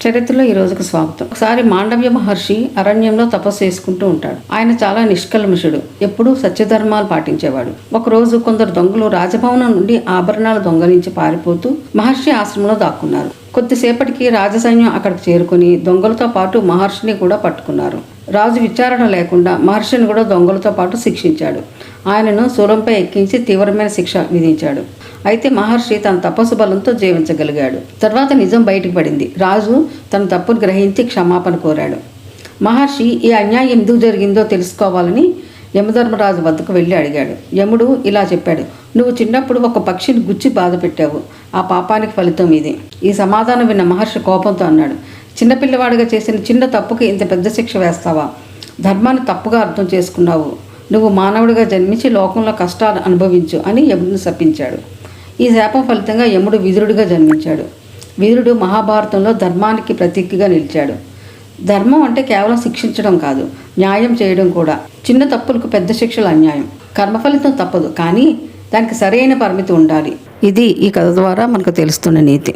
చరిత్రలో ఈ రోజుకు స్వాగతం. ఒకసారి మాండవ్య మహర్షి అరణ్యంలో తపస్సు చేసుకుంటూ ఉంటాడు. ఆయన చాలా నిష్కల్మషుడు, ఎప్పుడూ సత్యధర్మాలు పాటించేవాడు. ఒకరోజు కొందరు దొంగలు రాజభవనం నుండి ఆభరణాలు దొంగలించి పారిపోతూ మహర్షి ఆశ్రమంలో దాక్కున్నారు. కొద్దిసేపటికి రాజసైన్యం అక్కడికి చేరుకుని దొంగలతో పాటు మహర్షిని కూడా పట్టుకున్నారు. రాజు విచారణ లేకుండా మహర్షిని కూడా దొంగలతో పాటు శిక్షించాడు. ఆయనను శూలంపై ఎక్కించి తీవ్రమైన శిక్ష విధించాడు. అయితే మహర్షి తన తపస్సు బలంతో జీవించగలిగాడు. తర్వాత నిజం బయటకు పడింది. రాజు తన తప్పును గ్రహించి క్షమాపణ కోరాడు. మహర్షి ఈ అన్యాయం ఎందుకు జరిగిందో తెలుసుకోవాలని యమధర్మరాజు వద్దకు వెళ్ళి అడిగాడు. యముడు ఇలా చెప్పాడు: నువ్వు చిన్నప్పుడు ఒక పక్షిని గుచ్చి బాధ పెట్టావు. ఆ పాపానికి ఫలితం ఇది. ఈ సమాధానం విన్న మహర్షి కోపంతో అన్నాడు: చిన్నపిల్లవాడిగా చేసిన చిన్న తప్పుకి ఇంత పెద్ద శిక్ష వేస్తావా? ధర్మాన్ని తప్పుగా అర్థం చేసుకున్నావు. నువ్వు మానవుడిగా జన్మించి లోకంలో కష్టాలు అనుభవించు అని యముడిని శపించాడు. ఈ శాపం ఫలితంగా యముడు విదురుడిగా జన్మించాడు. విదురుడు మహాభారతంలో ధర్మానికి ప్రతీకగా నిలిచాడు. ధర్మం అంటే కేవలం శిక్షించడం కాదు, న్యాయం చేయడం కూడా. చిన్న తప్పులకు పెద్ద శిక్షలు అన్యాయం. కర్మఫలితం తప్పదు, కానీ దానికి సరైన పరిమితి ఉండాలి. ఇది ఈ కథ ద్వారా మనకు తెలుస్తున్న నీతి.